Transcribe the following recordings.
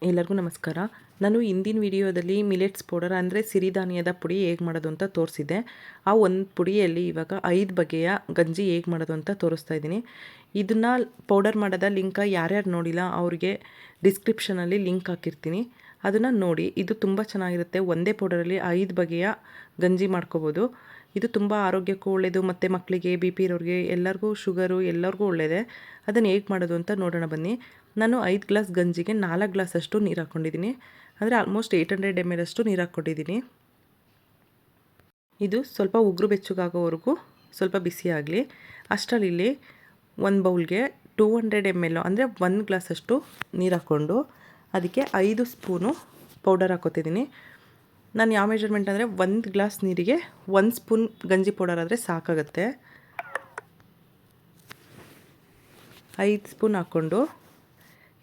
ಎಲ್ಲರಿಗೂ ನಮಸ್ಕಾರ. ನಾನು ಹಿಂದಿನ ವಿಡಿಯೋದಲ್ಲಿ ಮಿಲೆಟ್ಸ್ ಪೌಡರ್ ಅಂದರೆ ಸಿರಿಧಾನ್ಯದ ಪುಡಿ ಹೇಗೆ ಮಾಡೋದು ಅಂತ ತೋರಿಸಿದ್ದೆ. ಆ ಒಂದು ಪುಡಿಯಲ್ಲಿ ಇವಾಗ 5 ಬಗೆಯ ಗಂಜಿ ಹೇಗೆ ಮಾಡೋದು ಅಂತ ತೋರಿಸ್ತಾ ಇದ್ದೀನಿ. ಇದನ್ನು ಪೌಡರ್ ಮಾಡೋದ ಲಿಂಕ ಯಾರ್ಯಾರು ನೋಡಿಲ್ಲ ಅವ್ರಿಗೆ ಡಿಸ್ಕ್ರಿಪ್ಷನಲ್ಲಿ ಲಿಂಕ್ ಹಾಕಿರ್ತೀನಿ. ಅದನ್ನು ನೋಡಿ. ಇದು ತುಂಬ ಚೆನ್ನಾಗಿರುತ್ತೆ. ಒಂದೇ ಪೌಡರಲ್ಲಿ 5 ಬಗೆಯ ಗಂಜಿ ಮಾಡ್ಕೋಬೋದು. ಇದು ತುಂಬ ಆರೋಗ್ಯಕ್ಕೂ ಒಳ್ಳೆಯದು ಮತ್ತು ಮಕ್ಕಳಿಗೆ ಬಿ ಪಿ ಇರೋರಿಗೆ ಎಲ್ಲರಿಗೂ ಶುಗರು ಎಲ್ಲರಿಗೂ ಒಳ್ಳೆಯದೇ. ಅದನ್ನು ಹೇಗೆ ಮಾಡೋದು ಅಂತ ನೋಡೋಣ ಬನ್ನಿ. ನಾನು 5 ಗ್ಲಾಸ್ ಗಂಜಿಗೆ 4 ಗ್ಲಾಸಷ್ಟು ನೀರು ಹಾಕ್ಕೊಂಡಿದ್ದೀನಿ. ಅಂದರೆ ಆಲ್ಮೋಸ್ಟ್ 800 ml ಅಷ್ಟು ನೀರು ಹಾಕ್ಕೊಂಡಿದ್ದೀನಿ. ಇದು ಸ್ವಲ್ಪ ಉಗುರು ಬೆಚ್ಚಗಾಗೋವರೆಗೂ ಸ್ವಲ್ಪ ಬಿಸಿ ಆಗಲಿ. ಅಷ್ಟರಲ್ಲಿ ಇಲ್ಲಿ ಒಂದು ಬೌಲ್ಗೆ 200 ml ಅಂದರೆ 1 ಗ್ಲಾಸಷ್ಟು ನೀರು ಹಾಕ್ಕೊಂಡು ಅದಕ್ಕೆ 5 ಸ್ಪೂನು ಪೌಡರ್ ಹಾಕ್ಕೊತಿದ್ದೀನಿ. ನಾನು ಯಾವ ಮೆಜರ್ಮೆಂಟ್ ಅಂದರೆ 1 ಗ್ಲಾಸ್ ನೀರಿಗೆ 1 ಸ್ಪೂನ್ ಗಂಜಿ ಪೌಡರ್ ಆದರೆ ಸಾಕಾಗುತ್ತೆ. 5 ಸ್ಪೂನ್ ಹಾಕ್ಕೊಂಡು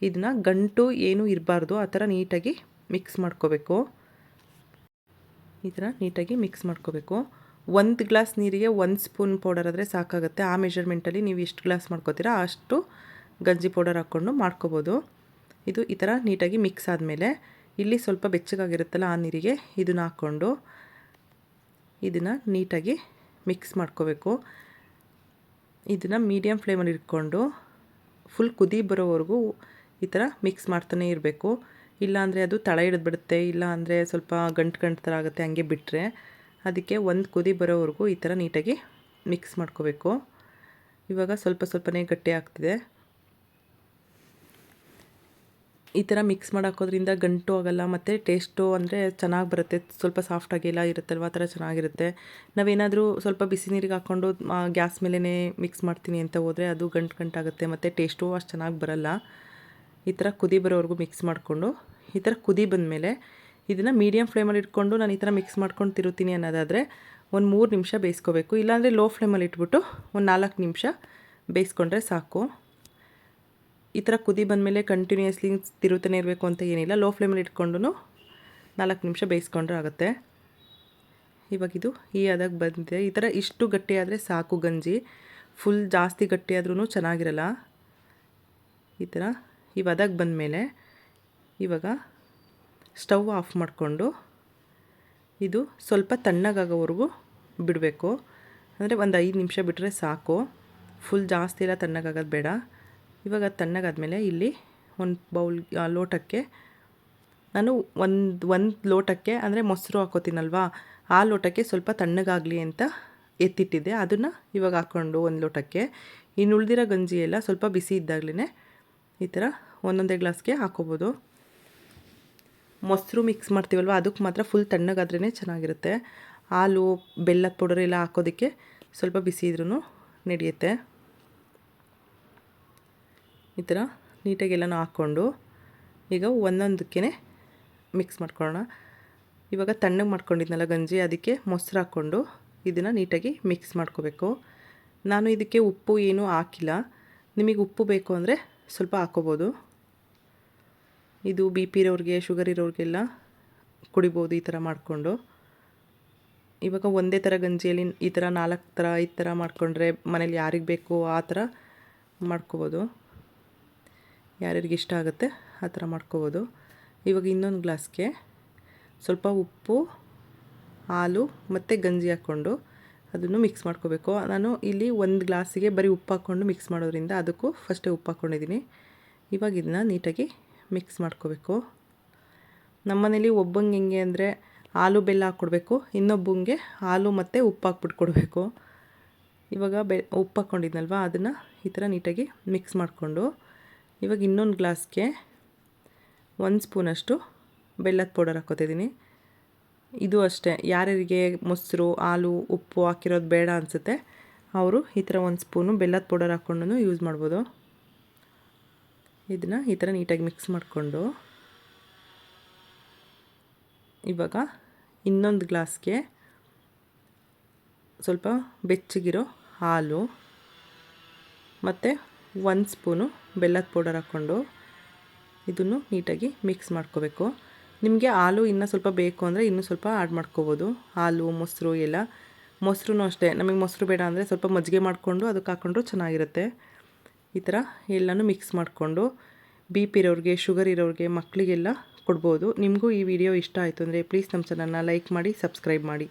ಇದನ್ನ ಗಂಟು ಏನೂ ಇರಬಾರ್ದು ಆ ಥರ ನೀಟಾಗಿ ಮಿಕ್ಸ್ ಮಾಡ್ಕೋಬೇಕು. ಈ ಥರ ನೀಟಾಗಿ ಮಿಕ್ಸ್ ಮಾಡ್ಕೋಬೇಕು. 1 ಗ್ಲಾಸ್ ನೀರಿಗೆ 1 ಸ್ಪೂನ್ ಪೌಡರ್ ಆದರೆ ಸಾಕಾಗುತ್ತೆ. ಆ ಮೆಜರ್ಮೆಂಟಲ್ಲಿ ನೀವು ಎಷ್ಟು ಗ್ಲಾಸ್ ಮಾಡ್ಕೋತೀರಾ ಅಷ್ಟು ಗಂಜಿ ಪೌಡರ್ ಹಾಕ್ಕೊಂಡು ಮಾಡ್ಕೋಬೋದು. ಇದು ಈ ಥರ ನೀಟಾಗಿ ಮಿಕ್ಸ್ ಆದಮೇಲೆ ಇಲ್ಲಿ ಸ್ವಲ್ಪ ಬೆಚ್ಚಗಾಗಿರುತ್ತಲ್ಲ ಆ ನೀರಿಗೆ ಇದನ್ನು ಹಾಕ್ಕೊಂಡು ಇದನ್ನು ನೀಟಾಗಿ ಮಿಕ್ಸ್ ಮಾಡ್ಕೋಬೇಕು. ಇದನ್ನು ಮೀಡಿಯಮ್ ಫ್ಲೇಮಲ್ಲಿ ಇಟ್ಕೊಂಡು ಫುಲ್ ಕುದಿ ಬರೋವರೆಗೂ ಈ ಥರ ಮಿಕ್ಸ್ ಮಾಡ್ತಾನೆ ಇರಬೇಕು. ಇಲ್ಲಾಂದರೆ ಅದು ತಳ ಹಿಡಿದ್ಬಿಡುತ್ತೆ, ಇಲ್ಲ ಅಂದರೆ ಸ್ವಲ್ಪ ಗಂಟು ಥರ ಆಗುತ್ತೆ ಹಂಗೆ ಬಿಟ್ಟರೆ. ಅದಕ್ಕೆ ಒಂದು ಕುದಿ ಬರೋವರೆಗೂ ಈ ಥರ ನೀಟಾಗಿ ಮಿಕ್ಸ್ ಮಾಡ್ಕೋಬೇಕು. ಇವಾಗ ಸ್ವಲ್ಪನೇ ಗಟ್ಟಿ ಆಗ್ತಿದೆ. ಈ ಥರ ಮಿಕ್ಸ್ ಮಾಡಾಕೋದ್ರಿಂದ ಗಂಟು ಆಗೋಲ್ಲ ಮತ್ತು ಟೇಸ್ಟು ಅಂದರೆ ಚೆನ್ನಾಗಿ ಬರುತ್ತೆ. ಸ್ವಲ್ಪ ಸಾಫ್ಟಾಗೆಲ್ಲ ಇರುತ್ತಲ್ವ ಆ ಥರ ಚೆನ್ನಾಗಿರುತ್ತೆ. ನಾವೇನಾದರೂ ಸ್ವಲ್ಪ ಬಿಸಿ ನೀರಿಗೆ ಹಾಕ್ಕೊಂಡು ಗ್ಯಾಸ್ ಮೇಲೇ ಮಿಕ್ಸ್ ಮಾಡ್ತೀನಿ ಅಂತ ಹೋದರೆ ಅದು ಗಂಟಾಗುತ್ತೆ ಮತ್ತು ಟೇಸ್ಟು ಅಷ್ಟು ಚೆನ್ನಾಗಿ ಬರಲ್ಲ. ಈ ಥರ ಕುದಿ ಬರೋವರೆಗೂ ಮಿಕ್ಸ್ ಮಾಡಿಕೊಂಡು ಈ ಥರ ಕುದಿ ಬಂದಮೇಲೆ ಇದನ್ನು ಮೀಡಿಯಮ್ ಫ್ಲೇಮಲ್ಲಿ ಇಟ್ಕೊಂಡು ನಾನು ಈ ಥರ ಮಿಕ್ಸ್ ಮಾಡ್ಕೊಂಡು ತಿರುತ್ತೀನಿ ಅನ್ನೋದಾದರೆ ಒಂದು 3 ನಿಮಿಷ ಬೇಯಿಸ್ಕೋಬೇಕು. ಇಲ್ಲಾಂದರೆ ಲೋ ಫ್ಲೇಮಲ್ಲಿ ಇಟ್ಬಿಟ್ಟು ಒಂದು 4 ನಿಮಿಷ ಬೇಯಿಸ್ಕೊಂಡ್ರೆ ಸಾಕು. ಈ ಥರ ಕುದಿ ಬಂದಮೇಲೆ ಕಂಟಿನ್ಯೂಸ್ಲಿ ತಿರುತ್ತಾನೆ ಇರಬೇಕು ಅಂತ ಏನಿಲ್ಲ. ಲೋ ಫ್ಲೇಮಲ್ಲಿ ಇಟ್ಕೊಂಡು 4 ನಿಮಿಷ ಬೇಯಿಸ್ಕೊಂಡ್ರೆ ಆಗುತ್ತೆ. ಇವಾಗ ಇದು ಈ ಹದಕ್ಕೆ ಬಂದಿದೆ. ಈ ಥರ ಇಷ್ಟು ಗಟ್ಟಿ ಆದರೆ ಸಾಕು ಗಂಜಿ. ಫುಲ್ ಜಾಸ್ತಿ ಗಟ್ಟಿ ಆದ್ರೂ ಚೆನ್ನಾಗಿರಲ್ಲ. ಈ ಥರ ಈ ಹದಕ್ಕೆ ಬಂದಮೇಲೆ ಇವಾಗ ಸ್ಟವ್ ಆಫ್ ಮಾಡಿಕೊಂಡು ಇದು ಸ್ವಲ್ಪ ತಣ್ಣಗಾಗೋವರೆಗೂ ಬಿಡಬೇಕು. ಅಂದರೆ ಒಂದು 5 ನಿಮಿಷ ಬಿಟ್ಟರೆ ಸಾಕು. ಫುಲ್ ಜಾಸ್ತಿ ಎಲ್ಲ ತಣ್ಣಗಾಗೋದು ಬೇಡ. ಇವಾಗ ತಣ್ಣಗಾದ್ಮೇಲೆ ಇಲ್ಲಿ ಒಂದು ಲೋಟಕ್ಕೆ ನಾನು ಒಂದು ಲೋಟಕ್ಕೆ ಅಂದರೆ ಮೊಸರು ಹಾಕೋತೀನಲ್ವ ಆ ಲೋಟಕ್ಕೆ ಸ್ವಲ್ಪ ತಣ್ಣಗಾಗಲಿ ಅಂತ ಎತ್ತಿಟ್ಟಿದ್ದೆ. ಅದನ್ನು ಇವಾಗ ಹಾಕ್ಕೊಂಡು ಒಂದು ಲೋಟಕ್ಕೆ ಇನ್ನು ಉಳಿದಿರೋ ಗಂಜಿ ಎಲ್ಲ ಸ್ವಲ್ಪ ಬಿಸಿ ಇದ್ದಾಗಲೇ ಈ ಥರ ಒಂದೊಂದೇ ಗ್ಲಾಸ್ಗೆ ಹಾಕೋಬೋದು. ಮೊಸರು ಮಿಕ್ಸ್ ಮಾಡ್ತೀವಲ್ವ ಅದಕ್ಕೆ ಮಾತ್ರ ಫುಲ್ ತಣ್ಣಗಾದ್ರೇ ಚೆನ್ನಾಗಿರುತ್ತೆ. ಹಾಲು ಬೆಲ್ಲದ ಪೌಡರ್ ಎಲ್ಲ ಹಾಕೋದಕ್ಕೆ ಸ್ವಲ್ಪ ಬಿಸಿ ಇದ್ರೂ ನಡೆಯುತ್ತೆ. ಈ ಥರ ನೀಟಾಗಿ ಎಲ್ಲನೂ ಹಾಕ್ಕೊಂಡು ಈಗ ಒಂದೊಂದಕ್ಕೆ ಮಿಕ್ಸ್ ಮಾಡ್ಕೊಳ್ಳೋಣ. ಇವಾಗ ತಣ್ಣಗೆ ಮಾಡ್ಕೊಂಡಿದ್ನಲ್ಲ ಗಂಜಿ ಅದಕ್ಕೆ ಮೊಸರು ಹಾಕ್ಕೊಂಡು ಇದನ್ನು ನೀಟಾಗಿ ಮಿಕ್ಸ್ ಮಾಡ್ಕೋಬೇಕು. ನಾನು ಇದಕ್ಕೆ ಉಪ್ಪು ಏನೂ ಹಾಕಿಲ್ಲ. ನಿಮಗೆ ಉಪ್ಪು ಬೇಕು ಅಂದರೆ ಸ್ವಲ್ಪ ಹಾಕ್ಕೋಬೋದು. ಇದು ಬಿ ಪಿ ಇರೋರಿಗೆ ಶುಗರ್ ಇರೋರಿಗೆಲ್ಲ ಕುಡಿಬೋದು ಈ ಥರ ಮಾಡಿಕೊಂಡು. ಇವಾಗ ಒಂದೇ ಥರ ಗಂಜಿಯಲ್ಲಿ ಈ ಥರ 4 ಥರ 5 ಥರ ಮಾಡಿಕೊಂಡ್ರೆ ಮನೇಲಿ ಯಾರಿಗೆ ಬೇಕು ಆ ಥರ ಮಾಡ್ಕೋಬೋದು. ಯಾರ್ಯಾರಿಗೆ ಇಷ್ಟ ಆಗುತ್ತೆ ಆ ಥರ ಮಾಡ್ಕೋಬೋದು. ಇವಾಗ ಇನ್ನೊಂದು ಗ್ಲಾಸ್ಗೆ ಸ್ವಲ್ಪ ಉಪ್ಪು ಹಾಲು ಮತ್ತು ಗಂಜಿ ಹಾಕ್ಕೊಂಡು ಅದನ್ನು ಮಿಕ್ಸ್ ಮಾಡ್ಕೋಬೇಕು. ನಾನು ಇಲ್ಲಿ ಒಂದು ಗ್ಲಾಸಿಗೆ ಬರೀ ಉಪ್ಪು ಹಾಕ್ಕೊಂಡು ಮಿಕ್ಸ್ ಮಾಡೋದ್ರಿಂದ ಅದಕ್ಕೂ ಫಸ್ಟೇ ಉಪ್ಪು ಹಾಕ್ಕೊಂಡಿದ್ದೀನಿ. ಇವಾಗ ಇದನ್ನ ನೀಟಾಗಿ ಮಿಕ್ಸ್ ಮಾಡ್ಕೋಬೇಕು. ನಮ್ಮನೇಲಿ ಒಬ್ಬಂಗೆ ಹೆಂಗೆ ಅಂದರೆ ಹಾಲು ಬೆಲ್ಲ ಹಾಕ್ಕೊಡ್ಬೇಕು, ಇನ್ನೊಬ್ಬಂಗೆ ಹಾಲು ಮತ್ತು ಉಪ್ಪು ಹಾಕ್ಬಿಟ್ಟು ಕೊಡಬೇಕು. ಇವಾಗ ಉಪ್ಪು ಹಾಕ್ಕೊಂಡಿದ್ನಲ್ವ ಅದನ್ನು ಈ ಥರ ನೀಟಾಗಿ ಮಿಕ್ಸ್ ಮಾಡಿಕೊಂಡು ಇವಾಗ ಇನ್ನೊಂದು ಗ್ಲಾಸ್ಗೆ 1 ಸ್ಪೂನಷ್ಟು ಬೆಲ್ಲದ ಪೌಡರ್ ಹಾಕ್ಕೊತಿದ್ದೀನಿ. ಇದು ಅಷ್ಟೇ, ಯಾರ್ಯಾರಿಗೆ ಮೊಸರು ಹಾಲು ಉಪ್ಪು ಹಾಕಿರೋದು ಬೇಡ ಅನಿಸುತ್ತೆ ಅವರು ಈ ಥರ 1 ಸ್ಪೂನು ಬೆಲ್ಲದ ಪೌಡರ್ ಹಾಕ್ಕೊಂಡು ಯೂಸ್ ಮಾಡ್ಬೋದು. ಇದನ್ನು ಈ ಥರ ನೀಟಾಗಿ ಮಿಕ್ಸ್ ಮಾಡಿಕೊಂಡು ಇವಾಗ ಇನ್ನೊಂದು ಗ್ಲಾಸ್ಗೆ ಸ್ವಲ್ಪ ಬೆಚ್ಚಗಿರೋ ಹಾಲು ಮತ್ತು 1 ಸ್ಪೂನು ಬೆಲ್ಲದ ಪೌಡರ್ ಹಾಕ್ಕೊಂಡು ಇದನ್ನು ನೀಟಾಗಿ ಮಿಕ್ಸ್ ಮಾಡ್ಕೋಬೇಕು. ನಿಮಗೆ ಹಾಲು ಇನ್ನೂ ಸ್ವಲ್ಪ ಬೇಕು ಅಂದರೆ ಇನ್ನೂ ಸ್ವಲ್ಪ ಆ್ಯಡ್ ಮಾಡ್ಕೋಬೋದು. ಹಾಲು ಮೊಸರು ಎಲ್ಲ. ಮೊಸರು ಅಷ್ಟೇ, ನಮಗೆ ಮೊಸರು ಬೇಡ ಅಂದರೆ ಸ್ವಲ್ಪ ಮಜ್ಜಿಗೆ ಮಾಡಿಕೊಂಡು ಅದಕ್ಕೆ ಹಾಕ್ಕೊಂಡ್ರು ಚೆನ್ನಾಗಿರುತ್ತೆ. ಈ ಥರ ಎಲ್ಲನೂ ಮಿಕ್ಸ್ ಮಾಡಿಕೊಂಡು ಬಿ ಪಿ ಇರೋರಿಗೆ, ಶುಗರ್ ಇರೋರಿಗೆ, ಮಕ್ಕಳಿಗೆಲ್ಲ ಕೊಡ್ಬೋದು. ನಿಮಗೂ ಈ ವಿಡಿಯೋ ಇಷ್ಟ ಆಯಿತು ಅಂದರೆ ಪ್ಲೀಸ್ ನಮ್ಮ ಚಾನಲ್ನ ಲೈಕ್ ಮಾಡಿ, ಸಬ್ಸ್ಕ್ರೈಬ್ ಮಾಡಿ.